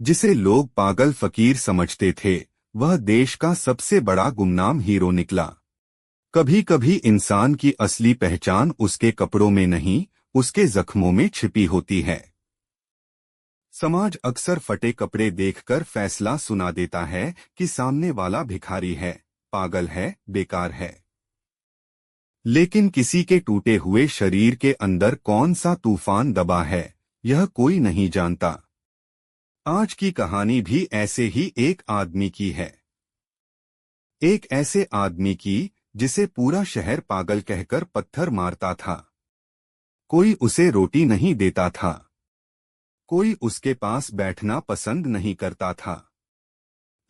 जिसे लोग पागल फकीर समझते थे, वह देश का सबसे बड़ा गुमनाम हीरो निकला। कभी कभी इंसान की असली पहचान उसके कपड़ों में नहीं, उसके जख्मों में छिपी होती है। समाज अक्सर फटे कपड़े देखकर फैसला सुना देता है कि सामने वाला भिखारी है, पागल है, बेकार है। लेकिन किसी के टूटे हुए शरीर के अंदर कौन सा तूफान दबा है, यह कोई नहीं जानता। आज की कहानी भी ऐसे ही एक आदमी की है। एक ऐसे आदमी की जिसे पूरा शहर पागल कहकर पत्थर मारता था। कोई उसे रोटी नहीं देता था। कोई उसके पास बैठना पसंद नहीं करता था।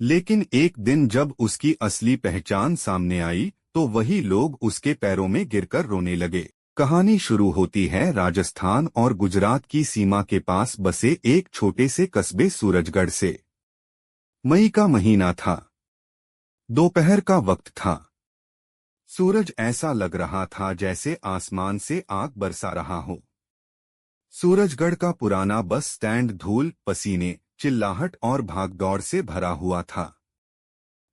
लेकिन एक दिन जब उसकी असली पहचान सामने आई, तो वही लोग उसके पैरों में गिरकर रोने लगे। कहानी शुरू होती है राजस्थान और गुजरात की सीमा के पास बसे एक छोटे से कस्बे सूरजगढ़ से। मई का महीना था। दोपहर का वक्त था। सूरज ऐसा लग रहा था जैसे आसमान से आग बरसा रहा हो। सूरजगढ़ का पुराना बस स्टैंड धूल, पसीने, चिल्लाहट और भागदौड़ से भरा हुआ था।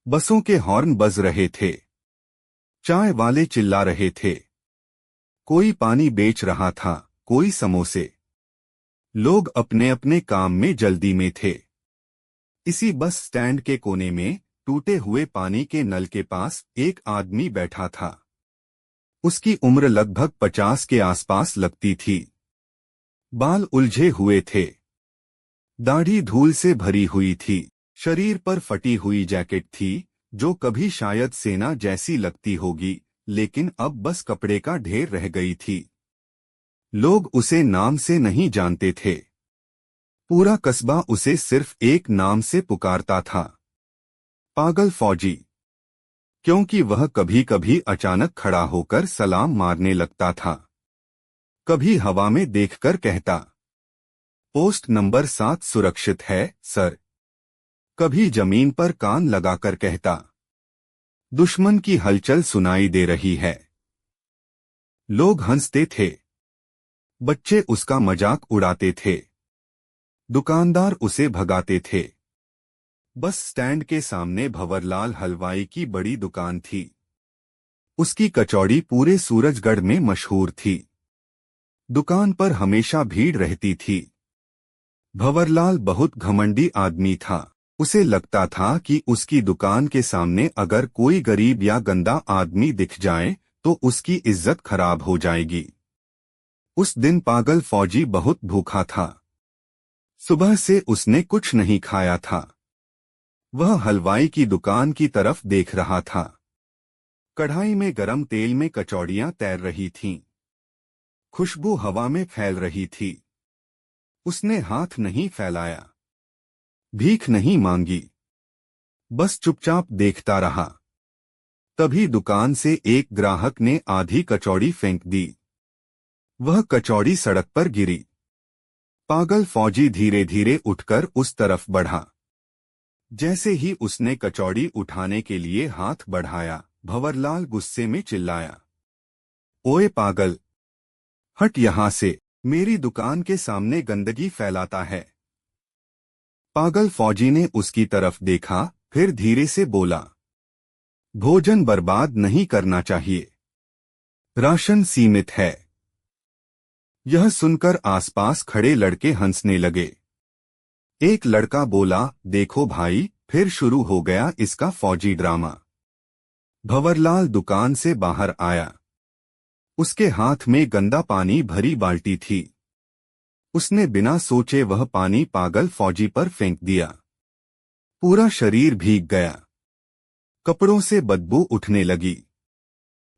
बसों के हॉर्न बज रहे थे। चाय वाले चिल्ला रहे थे। कोई पानी बेच रहा था, कोई समोसे। लोग अपने अपने काम में जल्दी में थे। इसी बस स्टैंड के कोने में, टूटे हुए पानी के नल के पास, एक आदमी बैठा था। उसकी उम्र लगभग 50 के आसपास लगती थी। बाल उलझे हुए थे। दाढ़ी धूल से भरी हुई थी। शरीर पर फटी हुई जैकेट थी, जो कभी शायद सेना जैसी लगती होगी, लेकिन अब बस कपड़े का ढेर रह गई थी। लोग उसे नाम से नहीं जानते थे। पूरा कस्बा उसे सिर्फ एक नाम से पुकारता था, पागल फौजी। क्योंकि वह कभी कभी अचानक खड़ा होकर सलाम मारने लगता था। कभी हवा में देखकर कहता, पोस्ट नंबर 7 सुरक्षित है, सर। कभी जमीन पर कान लगाकर कहता, दुश्मन की हलचल सुनाई दे रही है। लोग हंसते थे। बच्चे उसका मजाक उड़ाते थे। दुकानदार उसे भगाते थे। बस स्टैंड के सामने भंवरलाल हलवाई की बड़ी दुकान थी। उसकी कचौड़ी पूरे सूरजगढ़ में मशहूर थी। दुकान पर हमेशा भीड़ रहती थी। भंवरलाल बहुत घमंडी आदमी था। उसे लगता था कि उसकी दुकान के सामने अगर कोई गरीब या गंदा आदमी दिख जाए, तो उसकी इज्जत खराब हो जाएगी। उस दिन पागल फौजी बहुत भूखा था। सुबह से उसने कुछ नहीं खाया था। वह हलवाई की दुकान की तरफ देख रहा था। कढ़ाई में गरम तेल में कचौड़ियां तैर रही थीं। खुशबू हवा में फैल रही थी। उसने हाथ नहीं फैलाया, भीख नहीं मांगी, बस चुपचाप देखता रहा। तभी दुकान से एक ग्राहक ने आधी कचौड़ी फेंक दी। वह कचौड़ी सड़क पर गिरी। पागल फौजी धीरे धीरे उठकर उस तरफ बढ़ा। जैसे ही उसने कचौड़ी उठाने के लिए हाथ बढ़ाया, भंवरलाल गुस्से में चिल्लाया, ओए पागल, हट यहां से, मेरी दुकान के सामने गंदगी फैलाता है। पागल फौजी ने उसकी तरफ देखा, फिर धीरे से बोला, भोजन बर्बाद नहीं करना चाहिए। राशन सीमित है। यह सुनकर आसपास खड़े लड़के हंसने लगे। एक लड़का बोला, देखो भाई, फिर शुरू हो गया इसका फौजी ड्रामा। भंवरलाल दुकान से बाहर आया। उसके हाथ में गंदा पानी भरी बाल्टी थी। उसने बिना सोचे वह पानी पागल फौजी पर फेंक दिया। पूरा शरीर भीग गया। कपड़ों से बदबू उठने लगी।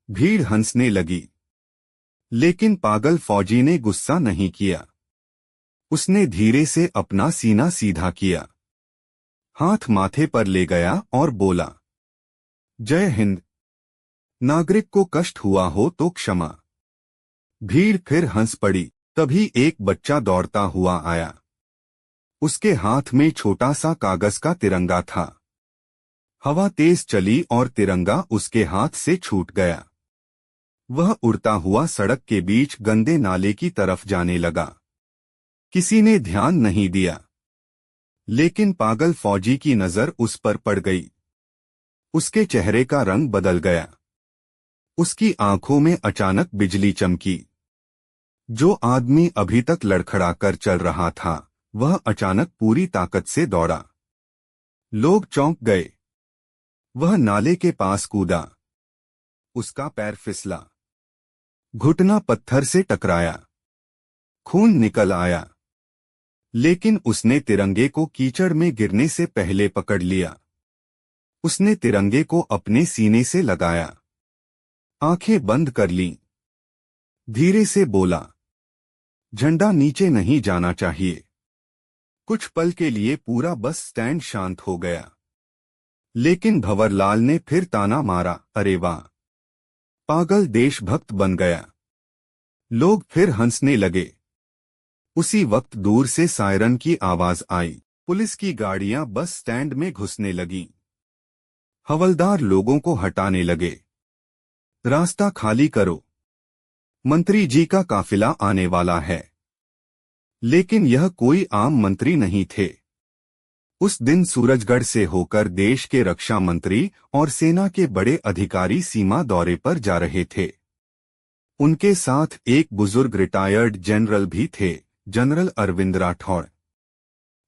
भीड़ हंसने लगी। लेकिन पागल फौजी ने गुस्सा नहीं किया। उसने धीरे से अपना सीना सीधा किया, हाथ माथे पर ले गया और बोला, जय हिंद। नागरिक को कष्ट हुआ हो तो क्षमा। भीड़ फिर हंस पड़ी। तभी एक बच्चा दौड़ता हुआ आया। उसके हाथ में छोटा सा कागज का तिरंगा था। हवा तेज चली और तिरंगा उसके हाथ से छूट गया। वह उड़ता हुआ सड़क के बीच गंदे नाले की तरफ जाने लगा। किसी ने ध्यान नहीं दिया। लेकिन पागल फौजी की नजर उस पर पड़ गई। उसके चेहरे का रंग बदल गया। उसकी आंखों में अचानक बिजली चमकी। जो आदमी अभी तक लड़खड़ा कर चल रहा था, वह अचानक पूरी ताकत से दौड़ा। लोग चौंक गए। वह नाले के पास कूदा। उसका पैर फिसला। घुटना पत्थर से टकराया। खून निकल आया। लेकिन उसने तिरंगे को कीचड़ में गिरने से पहले पकड़ लिया। उसने तिरंगे को अपने सीने से लगाया। आंखें बंद कर लीं। धीरे से बोला, झंडा नीचे नहीं जाना चाहिए। कुछ पल के लिए पूरा बस स्टैंड शांत हो गया। लेकिन भंवरलाल ने फिर ताना मारा, अरे वाह, पागल देशभक्त बन गया। लोग फिर हंसने लगे। उसी वक्त दूर से सायरन की आवाज आई। पुलिस की गाड़ियां बस स्टैंड में घुसने लगीं। हवलदार लोगों को हटाने लगे। रास्ता खाली करो, मंत्री जी का काफिला आने वाला है। लेकिन यह कोई आम मंत्री नहीं थे। उस दिन सूरजगढ़ से होकर देश के रक्षा मंत्री और सेना के बड़े अधिकारी सीमा दौरे पर जा रहे थे। उनके साथ एक बुजुर्ग रिटायर्ड जनरल भी थे, जनरल अरविंद राठौड़।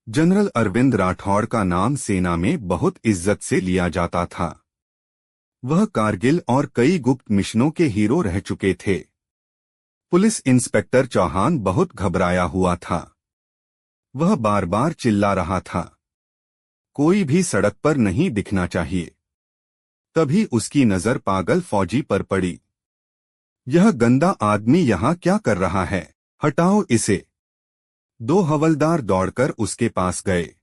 जनरल अरविंद राठौड़ का नाम सेना में बहुत इज्जत से लिया जाता था। वह कारगिल और कई गुप्त मिशनों के हीरो रह चुके थे। पुलिस इंस्पेक्टर चौहान बहुत घबराया हुआ था। वह बार बार चिल्ला रहा था, कोई भी सड़क पर नहीं दिखना चाहिए। तभी उसकी नजर पागल फौजी पर पड़ी। यह गंदा आदमी यहाँ क्या कर रहा है? हटाओ इसे। दो हवलदार दौड़कर उसके पास गए।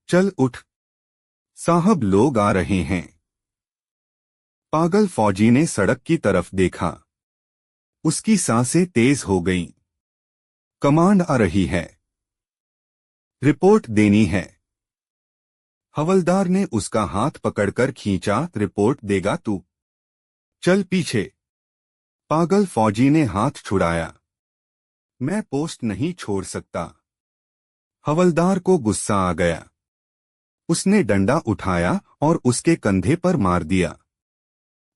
चल उठ साहब, लोग आ रहे हैं। पागल फौजी ने सड़क की तरफ देखा। उसकी सांसें तेज हो गईं। कमांड आ रही है, रिपोर्ट देनी है। हवलदार ने उसका हाथ पकड़कर खींचा, रिपोर्ट देगा तू, चल पीछे। पागल फौजी ने हाथ छुड़ाया। मैं पोस्ट नहीं छोड़ सकता। हवलदार को गुस्सा आ गया। उसने डंडा उठाया और उसके कंधे पर मार दिया।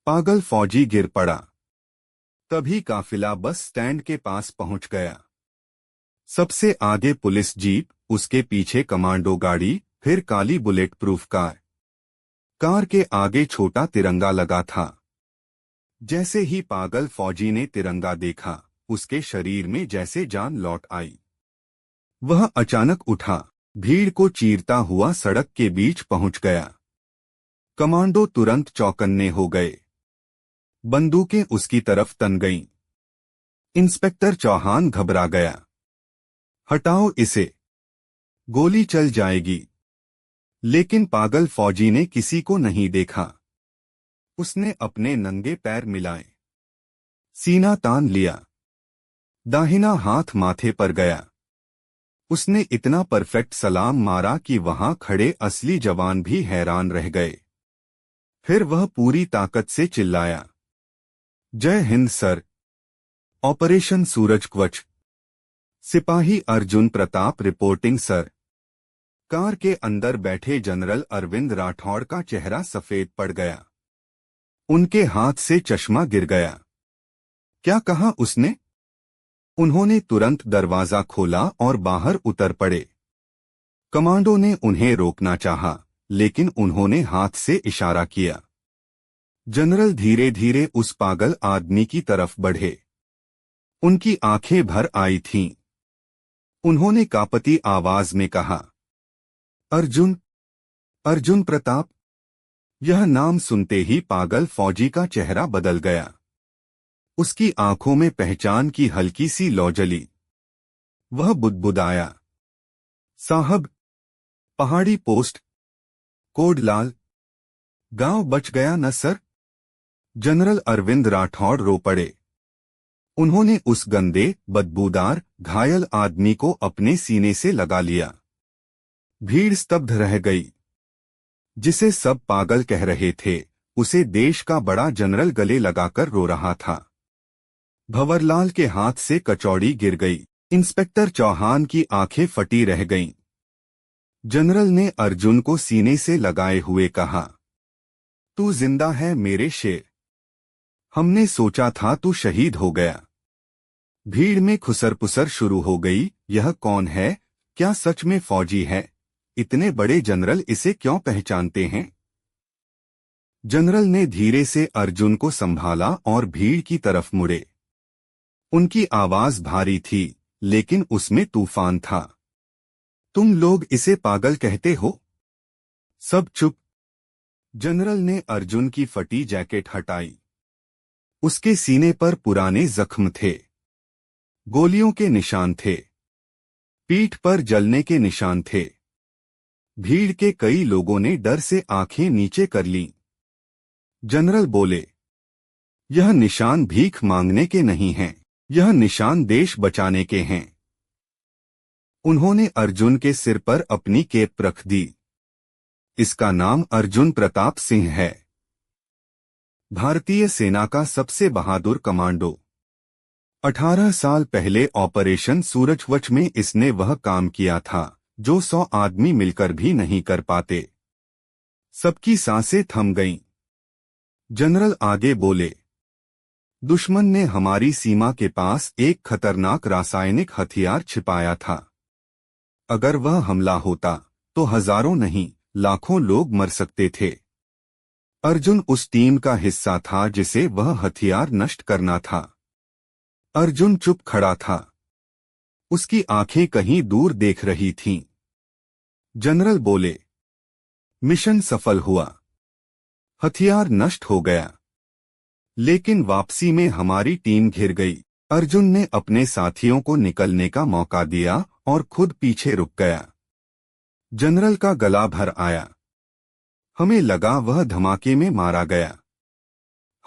पागल फौजी गिर पड़ा। तभी काफिला बस स्टैंड के पास पहुंच गया। सबसे आगे पुलिस जीप, उसके पीछे कमांडो गाड़ी, फिर काली बुलेट प्रूफ कार। कार के आगे छोटा तिरंगा लगा था। जैसे ही पागल फौजी ने तिरंगा देखा, उसके शरीर में जैसे जान लौट आई। वह अचानक उठा, भीड़ को चीरता हुआ सड़क के बीच पहुंच गया। कमांडो तुरंत चौकन्ने हो गए। बंदूकें उसकी तरफ तन गईं। इंस्पेक्टर चौहान घबरा गया। हटाओ इसे, गोली चल जाएगी। लेकिन पागल फौजी ने किसी को नहीं देखा। उसने अपने नंगे पैर मिलाए, सीना तान लिया, दाहिना हाथ माथे पर गया। उसने इतना परफेक्ट सलाम मारा कि वहां खड़े असली जवान भी हैरान रह गए। फिर वह पूरी ताकत से चिल्लाया, जय हिंद सर, ऑपरेशन सूरजकवच, सिपाही Arjun Pratap reporting sir. Car के अंदर बैठे जनरल अरविंद राठौड़ का चेहरा सफेद पड़ गया। उनके हाथ से चश्मा गिर गया। क्या कहा उसने? उन्होंने तुरंत दरवाजा खोला और बाहर उतर पड़े। कमांडो ने उन्हें रोकना चाहा, लेकिन उन्होंने हाथ से इशारा किया। जनरल धीरे धीरे उस पागल आदमी की तरफ बढ़े। उनकी आंखें भर आई थीं। उन्होंने कांपती आवाज में कहा, अर्जुन, अर्जुन प्रताप। यह नाम सुनते ही पागल फौजी का चेहरा बदल गया। उसकी आंखों में पहचान की हल्की सी लौ जली। वह बुदबुदाया, साहब, पहाड़ी पोस्ट, कोडलाल, गांव बच गया न सर? जनरल अरविंद राठौड़ रो पड़े। उन्होंने उस गंदे, बदबूदार, घायल आदमी को अपने सीने से लगा लिया। भीड़ स्तब्ध रह गई। जिसे सब पागल कह रहे थे, उसे देश का बड़ा जनरल गले लगाकर रो रहा था। भंवरलाल के हाथ से कचौड़ी गिर गई। इंस्पेक्टर चौहान की आंखें फटी रह गईं। जनरल ने अर्जुन को सीने से लगाए हुए कहा, तू जिंदा है मेरे शेर। हमने सोचा था तू शहीद हो गया। भीड़ में खुसर-पुसर शुरू हो गई। यह कौन है? क्या सच में फौजी है? इतने बड़े जनरल इसे क्यों पहचानते हैं? जनरल ने धीरे से अर्जुन को संभाला और भीड़ की तरफ मुड़े। उनकी आवाज भारी थी, लेकिन उसमें तूफान था। तुम लोग इसे पागल कहते हो? सब चुप। जनरल ने अर्जुन की फटी जैकेट हटाई। उसके सीने पर पुराने जख्म थे, गोलियों के निशान थे, पीठ पर जलने के निशान थे। भीड़ के कई लोगों ने डर से आंखें नीचे कर लीं। जनरल बोले, यह निशान भीख मांगने के नहीं हैं, यह निशान देश बचाने के हैं। उन्होंने अर्जुन के सिर पर अपनी कैप रख दी। इसका नाम अर्जुन प्रताप सिंह है, भारतीय सेना का सबसे बहादुर कमांडो। 18 साल पहले ऑपरेशन सूरजवच में इसने वह काम किया था जो 100 आदमी मिलकर भी नहीं कर पाते। सबकी सांसें थम गईं। जनरल आगे बोले, दुश्मन ने हमारी सीमा के पास एक खतरनाक रासायनिक हथियार छिपाया था। अगर वह हमला होता तो हजारों नहीं, लाखों लोग मर सकते थे। अर्जुन उस टीम का हिस्सा था जिसे वह हथियार नष्ट करना था। अर्जुन चुप खड़ा था। उसकी आंखें कहीं दूर देख रही थीं। जनरल बोले, मिशन सफल हुआ, हथियार नष्ट हो गया, लेकिन वापसी में हमारी टीम घिर गई। अर्जुन ने अपने साथियों को निकलने का मौका दिया और खुद पीछे रुक गया। जनरल का गला भर आया। हमें लगा वह धमाके में मारा गया।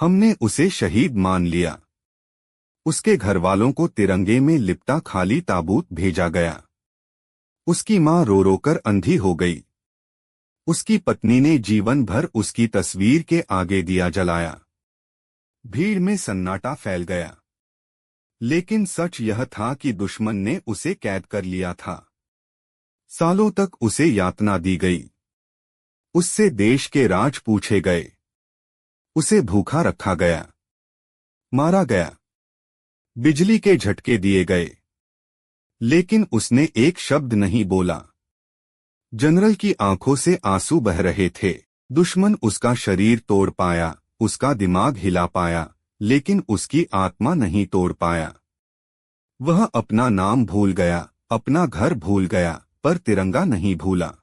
हमने उसे शहीद मान लिया। उसके घरवालों को तिरंगे में लिपटा खाली ताबूत भेजा गया। उसकी मां रो रो कर अंधी हो गई। उसकी पत्नी ने जीवन भर उसकी तस्वीर के आगे दिया जलाया। भीड़ में सन्नाटा फैल गया। लेकिन सच यह था कि दुश्मन ने उसे कैद कर लिया था। सालों तक उसे यातना दी गई। उससे देश के राज पूछे गए। उसे भूखा रखा गया, मारा गया, बिजली के झटके दिए गए, लेकिन उसने एक शब्द नहीं बोला। जनरल की आंखों से आंसू बह रहे थे। दुश्मन उसका शरीर तोड़ पाया, उसका दिमाग हिला पाया, लेकिन उसकी आत्मा नहीं तोड़ पाया। वह अपना नाम भूल गया, अपना घर भूल गया, पर तिरंगा नहीं भूला।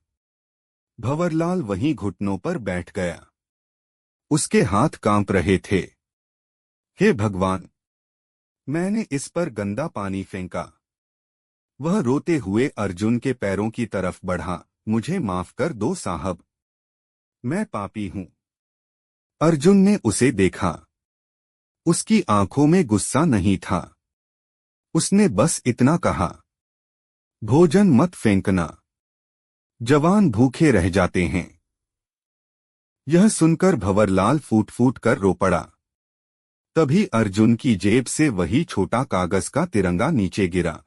भंवरलाल वहीं घुटनों पर बैठ गया। उसके हाथ कांप रहे थे। हे भगवान, मैंने इस पर गंदा पानी फेंका। वह रोते हुए अर्जुन के पैरों की तरफ बढ़ा। मुझे माफ कर दो साहब, मैं पापी हूं। अर्जुन ने उसे देखा। उसकी आंखों में गुस्सा नहीं था। उसने बस इतना कहा, भोजन मत फेंकना, जवान भूखे रह जाते हैं। यह सुनकर भंवरलाल फूट फूट कर रो पड़ा। तभी अर्जुन की जेब से वही छोटा कागज का तिरंगा नीचे गिरा।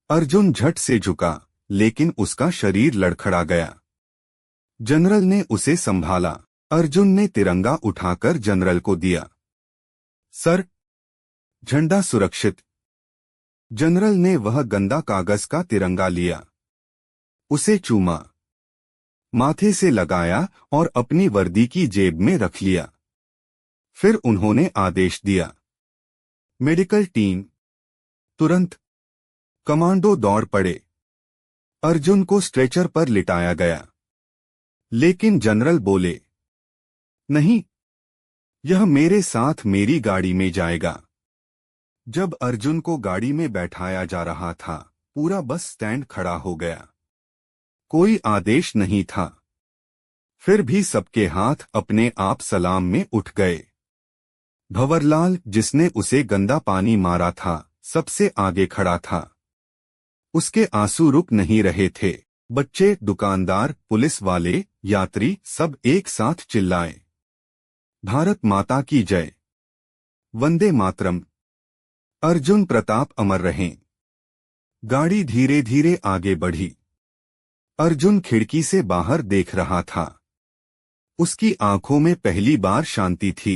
अर्जुन झट से झुका, लेकिन उसका शरीर लड़खड़ा गया। जनरल ने उसे संभाला। अर्जुन ने तिरंगा उठाकर जनरल को दिया। सर, झंडा सुरक्षित। जनरल ने वह गंदा कागज का तिरंगा लिया, उसे चूमा, माथे से लगाया और अपनी वर्दी की जेब में रख लिया। फिर उन्होंने आदेश दिया, मेडिकल टीम, तुरंत। कमांडो दौड़ पड़े। अर्जुन को स्ट्रेचर पर लिटाया गया। लेकिन जनरल बोले, नहीं, यह मेरे साथ मेरी गाड़ी में जाएगा। जब अर्जुन को गाड़ी में बैठाया जा रहा था, पूरा बस स्टैंड खड़ा हो गया। कोई आदेश नहीं था। फिर भी सबके हाथ अपने आप सलाम में उठ गए। भंवरलाल, जिसने उसे गंदा पानी मारा था, सबसे आगे खड़ा था। उसके आंसू रुक नहीं रहे थे। बच्चे, दुकानदार, पुलिस वाले, यात्री सब एक साथ चिल्लाए, भारत माता की जय, वंदे मातरम। अर्जुन प्रताप अमर रहें। गाड़ी धीरे धीरे आगे बढ़ी। अर्जुन खिड़की से बाहर देख रहा था। उसकी आंखों में पहली बार शांति थी,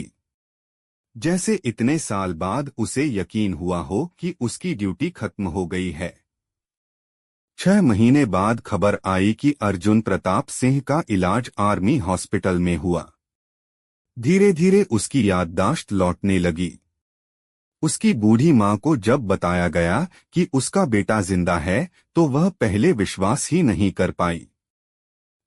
जैसे इतने साल बाद उसे यकीन हुआ हो कि उसकी ड्यूटी खत्म हो गई है। 6 महीने बाद खबर आई कि अर्जुन प्रताप सिंह का इलाज आर्मी हॉस्पिटल में हुआ। धीरे धीरे उसकी याददाश्त लौटने लगी। उसकी बूढ़ी माँ को जब बताया गया कि उसका बेटा जिंदा है तो वह पहले विश्वास ही नहीं कर पाई।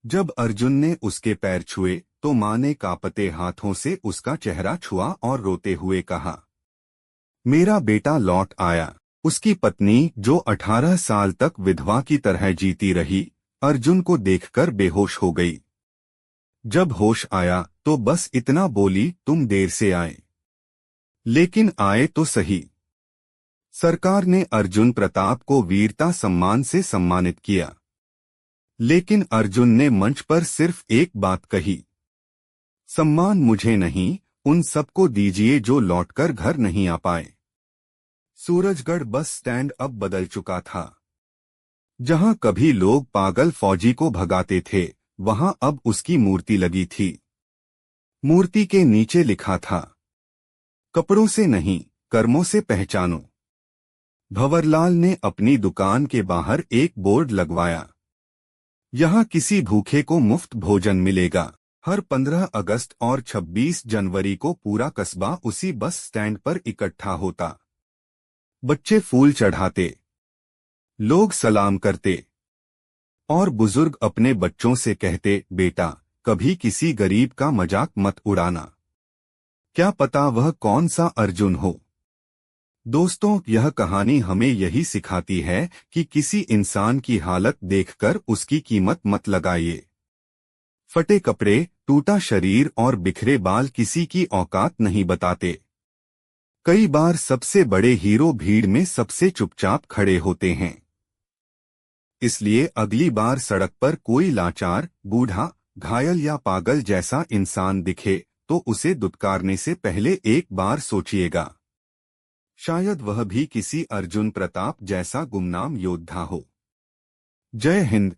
जब अर्जुन ने उसके पैर छुए तो माँ ने कांपते हाथों से उसका चेहरा छुआ और रोते हुए कहा, मेरा बेटा लौट आया। उसकी पत्नी, जो 18 साल तक विधवा की तरह जीती रही, अर्जुन को देखकर बेहोश हो गई। जब होश आया तो बस इतना बोली, तुम देर से आए, लेकिन आए तो सही। सरकार ने अर्जुन प्रताप को वीरता सम्मान से सम्मानित किया, लेकिन अर्जुन ने मंच पर सिर्फ एक बात कही, सम्मान मुझे नहीं, उन सबको दीजिए जो लौटकर घर नहीं आ पाए। सूरजगढ़ बस स्टैंड अब बदल चुका था। जहां कभी लोग पागल फौजी को भगाते थे, वहां अब उसकी मूर्ति लगी थी। मूर्ति के नीचे लिखा था, कपड़ों से नहीं, कर्मों से पहचानो। भंवरलाल ने अपनी दुकान के बाहर एक बोर्ड लगवाया, यहाँ किसी भूखे को मुफ्त भोजन मिलेगा। हर 15 अगस्त और 26 जनवरी को पूरा कस्बा उसी बस स्टैंड पर इकट्ठा होता। बच्चे फूल चढ़ाते, लोग सलाम करते और बुजुर्ग अपने बच्चों से कहते, बेटा कभी किसी गरीब का मजाक मत उड़ाना, क्या पता वह कौन सा अर्जुन हो। दोस्तों, यह कहानी हमें यही सिखाती है कि किसी इंसान की हालत देखकर उसकी कीमत मत लगाइए। फटे कपड़े, टूटा शरीर और बिखरे बाल किसी की औकात नहीं बताते। कई बार सबसे बड़े हीरो भीड़ में सबसे चुपचाप खड़े होते हैं। इसलिए अगली बार सड़क पर कोई लाचार, बूढ़ा, घायल या पागल जैसा इंसान दिखे तो उसे दुत्कारने से पहले एक बार सोचिएगा। शायद वह भी किसी अर्जुन प्रताप जैसा गुमनाम योद्धा हो। जय हिंद।